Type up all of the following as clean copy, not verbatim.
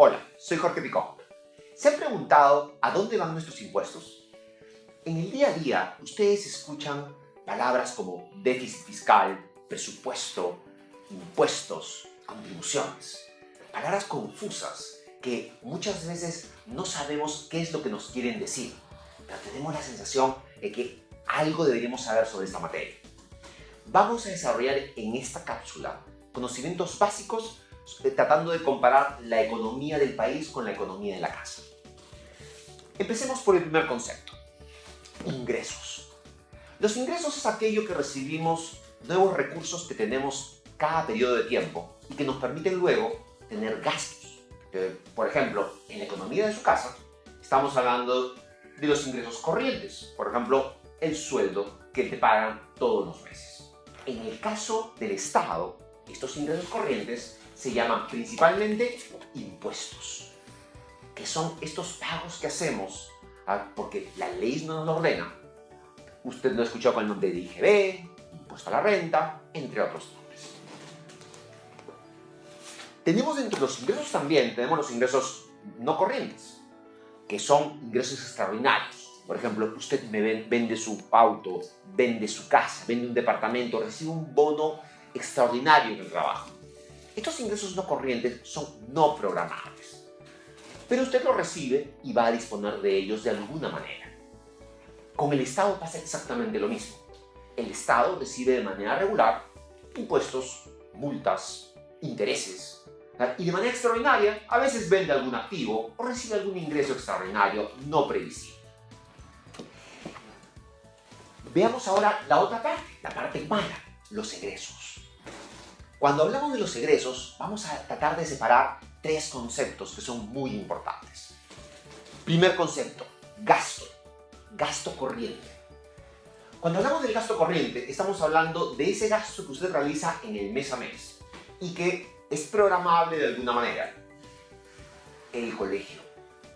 Hola, soy Jorge Picó. ¿Se han preguntado a dónde van nuestros impuestos? En el día a día, ustedes escuchan palabras como déficit fiscal, presupuesto, impuestos, contribuciones. Palabras confusas que muchas veces no sabemos qué es lo que nos quieren decir, pero tenemos la sensación de que algo deberíamos saber sobre esta materia. Vamos a desarrollar en esta cápsula conocimientos básicos tratando de comparar la economía del país con la economía de la casa. Empecemos por el primer concepto: ingresos. Los ingresos es aquello que recibimos, nuevos recursos que tenemos cada periodo de tiempo y que nos permiten luego tener gastos. Por ejemplo, en la economía de su casa estamos hablando de los ingresos corrientes, por ejemplo, el sueldo que te pagan todos los meses. En el caso del Estado, estos ingresos corrientes se llaman principalmente impuestos, que son estos pagos que hacemos porque la ley no nos lo ordena. Usted lo ha escuchado con el nombre de IGB, impuesto a la renta, entre otros nombres. Tenemos entre los ingresos también, tenemos los ingresos no corrientes, que son ingresos extraordinarios. Por ejemplo, usted vende su auto, vende su casa, vende un departamento, recibe un bono extraordinario en el trabajo. Estos ingresos no corrientes son no programables, pero usted los recibe y va a disponer de ellos de alguna manera. Con el Estado pasa exactamente lo mismo. El Estado recibe de manera regular impuestos, multas, intereses, y de manera extraordinaria a veces vende algún activo o recibe algún ingreso extraordinario no previsible. Veamos ahora la otra parte, la parte mala, los egresos. Cuando hablamos de los egresos, vamos a tratar de separar tres conceptos que son muy importantes. Primer concepto, gasto. Gasto corriente. Cuando hablamos del gasto corriente, estamos hablando de ese gasto que usted realiza en el mes a mes y que es programable de alguna manera. El colegio,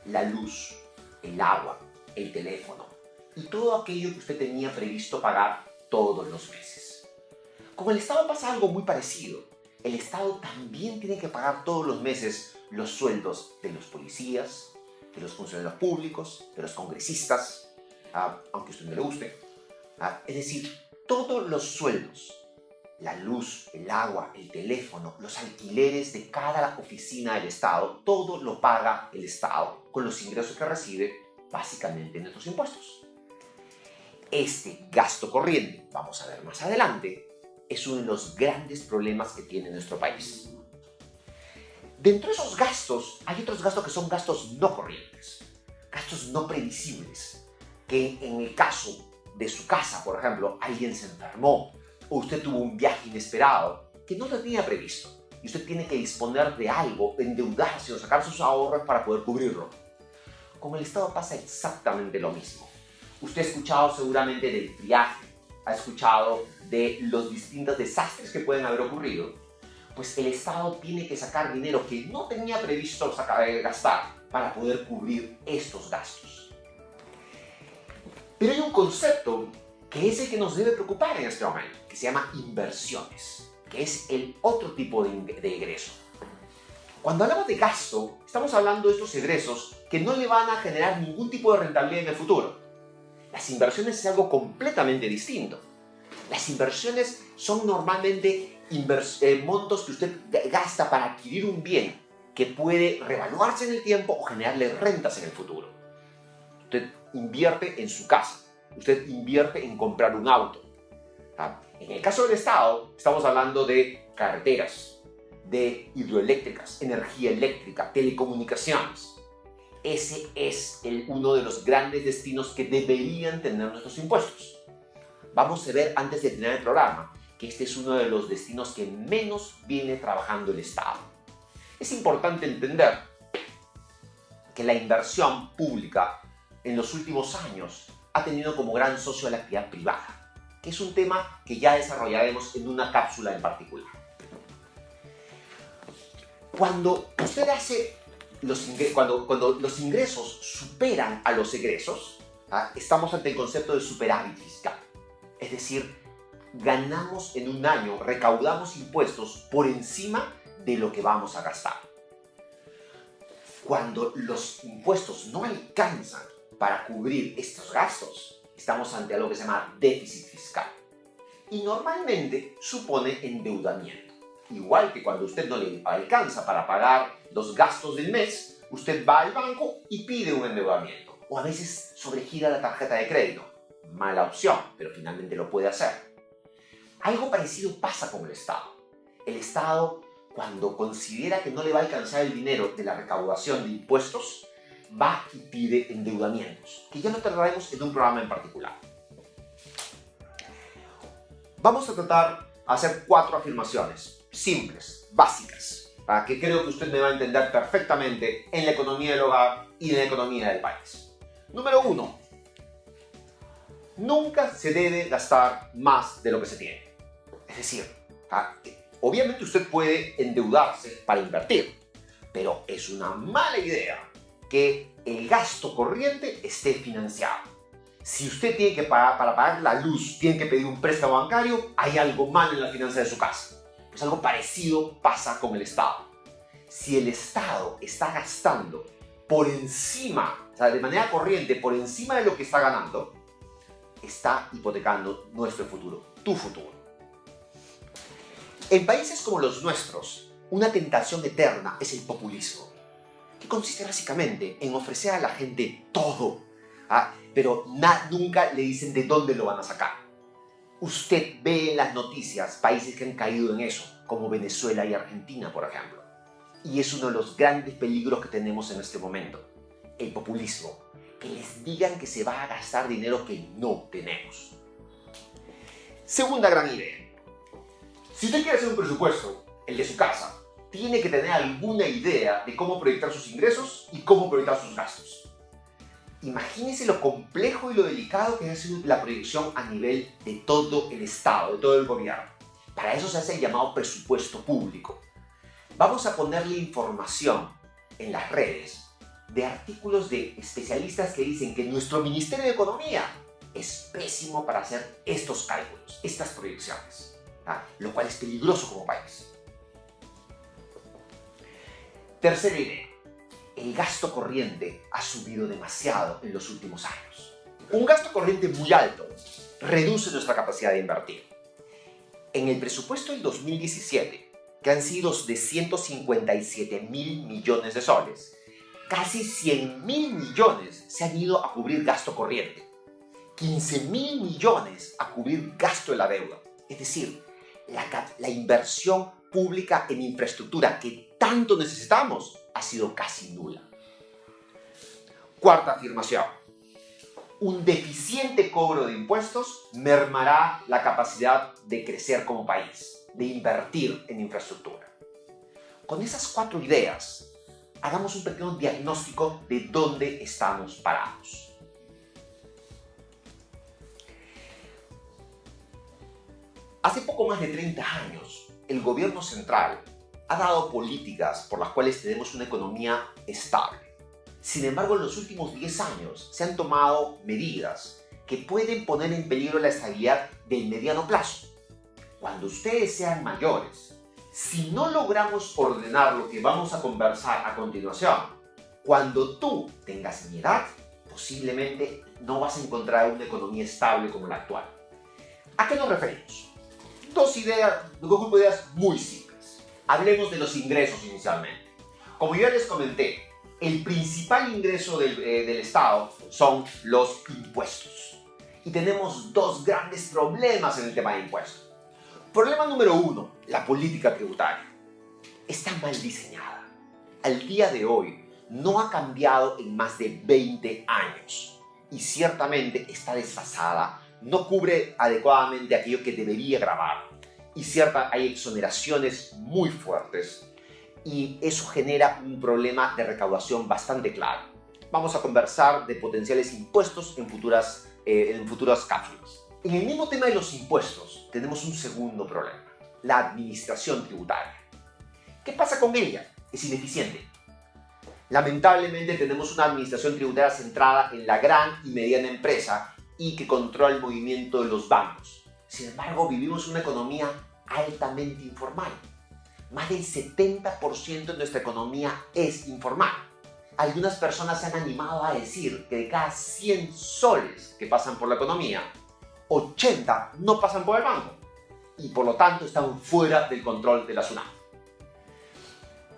la luz, el agua, el teléfono y todo aquello que usted tenía previsto pagar todos los meses. Con el Estado pasa algo muy parecido. El Estado también tiene que pagar todos los meses los sueldos de los policías, de los funcionarios públicos, de los congresistas, aunque a usted no le guste. Es decir, todos los sueldos, la luz, el agua, el teléfono, los alquileres de cada oficina del Estado, todo lo paga el Estado con los ingresos que recibe básicamente en nuestros impuestos. Este gasto corriente, vamos a ver más adelante, es uno de los grandes problemas que tiene nuestro país. Dentro de esos gastos, hay otros gastos que son gastos no corrientes, gastos no previsibles, que en el caso de su casa, por ejemplo, alguien se enfermó o usted tuvo un viaje inesperado que no lo tenía previsto y usted tiene que disponer de algo, endeudarse o sacar sus ahorros para poder cubrirlo. Con el Estado pasa exactamente lo mismo. Usted ha escuchado seguramente del triaje, ha escuchado de los distintos desastres que pueden haber ocurrido. Pues el Estado tiene que sacar dinero que no tenía previsto gastar para poder cubrir estos gastos. Pero hay un concepto que es el que nos debe preocupar en este momento, que se llama inversiones, que es el otro tipo de egreso. Cuando hablamos de gasto, estamos hablando de estos egresos que no le van a generar ningún tipo de rentabilidad en el futuro. Las inversiones es algo completamente distinto. Las inversiones son normalmente montos que usted gasta para adquirir un bien que puede revaluarse en el tiempo o generarle rentas en el futuro. Usted invierte en su casa, usted invierte en comprar un auto. En el caso del Estado, estamos hablando de carreteras, de hidroeléctricas, energía eléctrica, telecomunicaciones. Ese es uno de los grandes destinos que deberían tener nuestros impuestos. Vamos a ver antes de terminar el programa que este es uno de los destinos que menos viene trabajando el Estado. Es importante entender que la inversión pública en los últimos años ha tenido como gran socio a la actividad privada, que es un tema que ya desarrollaremos en una cápsula en particular. Cuando usted hace cuando los ingresos superan a los egresos, estamos ante el concepto de superávit fiscal. Es decir, ganamos en un año, recaudamos impuestos por encima de lo que vamos a gastar. Cuando los impuestos no alcanzan para cubrir estos gastos, estamos ante algo que se llama déficit fiscal. Y normalmente supone endeudamiento. Igual que cuando usted no le alcanza para pagar los gastos del mes, usted va al banco y pide un endeudamiento. O a veces sobregira la tarjeta de crédito. Mala opción, pero finalmente lo puede hacer. Algo parecido pasa con el Estado. El Estado, cuando considera que no le va a alcanzar el dinero de la recaudación de impuestos, va y pide endeudamientos, que ya lo trataremos en un programa en particular. Vamos a tratar de hacer 4 afirmaciones simples, básicas, para que creo que usted me va a entender perfectamente en la economía del hogar y en la economía del país. Número 1. Nunca se debe gastar más de lo que se tiene. Es decir, obviamente usted puede endeudarse para invertir, pero es una mala idea que el gasto corriente esté financiado. Si usted tiene que pagar, para pagar la luz, tiene que pedir un préstamo bancario, hay algo mal en la finanza de su casa. Pues algo parecido pasa con el Estado. Si el Estado está gastando por encima, o sea, de manera corriente, por encima de lo que está ganando, está hipotecando nuestro futuro, tu futuro. En países como los nuestros, una tentación eterna es el populismo, que consiste básicamente en ofrecer a la gente todo, pero nunca le dicen de dónde lo van a sacar. Usted ve en las noticias países que han caído en eso, como Venezuela y Argentina, por ejemplo. Y es uno de los grandes peligros que tenemos en este momento, el populismo. Que les digan que se va a gastar dinero que no tenemos. Segunda gran idea. Si usted quiere hacer un presupuesto, el de su casa, tiene que tener alguna idea de cómo proyectar sus ingresos y cómo proyectar sus gastos. Imagínese lo complejo y lo delicado que es la proyección a nivel de todo el Estado, de todo el gobierno. Para eso se hace el llamado presupuesto público. Vamos a ponerle información en las redes de artículos de especialistas que dicen que nuestro Ministerio de Economía es pésimo para hacer estos cálculos, estas proyecciones, lo cual es peligroso como país. Tercera idea. El gasto corriente ha subido demasiado en los últimos años. Un gasto corriente muy alto reduce nuestra capacidad de invertir. En el presupuesto del 2017, que han sido de 157.000 millones de soles, casi 100.000 millones se han ido a cubrir gasto corriente, 15.000 millones a cubrir gasto de la deuda. Es decir, la inversión pública en infraestructura que tanto necesitamos ha sido casi nula. Cuarta afirmación. Un deficiente cobro de impuestos mermará la capacidad de crecer como país, de invertir en infraestructura. Con esas 4 ideas, hagamos un pequeño diagnóstico de dónde estamos parados. Hace poco más de 30 años, el gobierno central ha dado políticas por las cuales tenemos una economía estable. Sin embargo, en los últimos 10 años se han tomado medidas que pueden poner en peligro la estabilidad del mediano plazo. Cuando ustedes sean mayores, si no logramos ordenar lo que vamos a conversar a continuación, cuando tú tengas mi edad, posiblemente no vas a encontrar una economía estable como la actual. ¿A qué nos referimos? Dos grupos de ideas muy simples. Hablemos de los ingresos inicialmente. Como ya les comenté, el principal ingreso del Estado son los impuestos. Y tenemos 2 grandes problemas en el tema de impuestos. Problema número 1, la política tributaria. Está mal diseñada. Al día de hoy no ha cambiado en más de 20 años. Y ciertamente está desfasada, no cubre adecuadamente aquello que debería gravar. Y hay exoneraciones muy fuertes. Y eso genera un problema de recaudación bastante claro. Vamos a conversar de potenciales impuestos en futuras cápsulas. En el mismo tema de los impuestos, tenemos un segundo problema, la administración tributaria. ¿Qué pasa con ella? Es ineficiente. Lamentablemente tenemos una administración tributaria centrada en la gran y mediana empresa y que controla el movimiento de los bancos. Sin embargo, vivimos una economía altamente informal. Más del 70% de nuestra economía es informal. Algunas personas se han animado a decir que de cada 100 soles que pasan por la economía, 80 no pasan por el banco y por lo tanto están fuera del control de la SUNAT.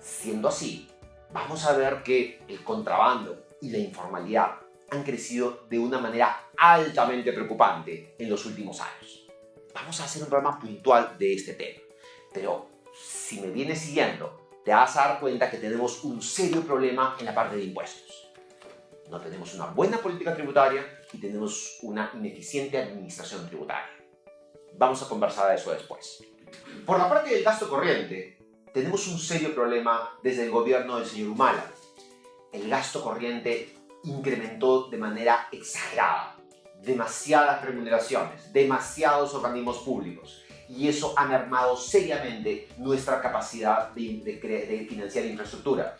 Siendo así, vamos a ver que el contrabando y la informalidad han crecido de una manera altamente preocupante en los últimos años. Vamos a hacer un programa puntual de este tema, pero si me vienes siguiendo, te vas a dar cuenta que tenemos un serio problema en la parte de impuestos. No tenemos una buena política tributaria y tenemos una ineficiente administración tributaria. Vamos a conversar de eso después. Por la parte del gasto corriente, tenemos un serio problema desde el gobierno del señor Humala. El gasto corriente incrementó de manera exagerada. Demasiadas remuneraciones, demasiados organismos públicos. Y eso ha mermado seriamente nuestra capacidad de financiar infraestructura.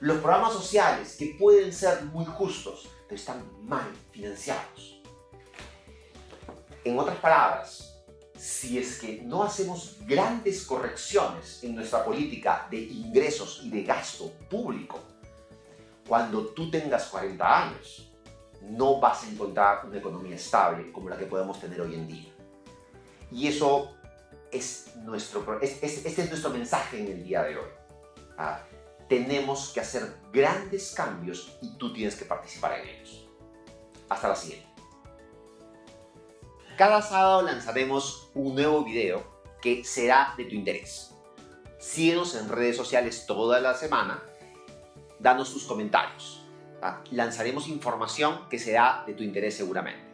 Los programas sociales, que pueden ser muy justos, pero están mal financiados. En otras palabras, si es que no hacemos grandes correcciones en nuestra política de ingresos y de gasto público, cuando tú tengas 40 años, no vas a encontrar una economía estable como la que podemos tener hoy en día. Y eso este es nuestro mensaje en el día de hoy. Tenemos que hacer grandes cambios y tú tienes que participar en ellos. Hasta la siguiente. Cada sábado lanzaremos un nuevo video que será de tu interés. Síguenos en redes sociales toda la semana. Danos tus comentarios. Lanzaremos información que será de tu interés seguramente.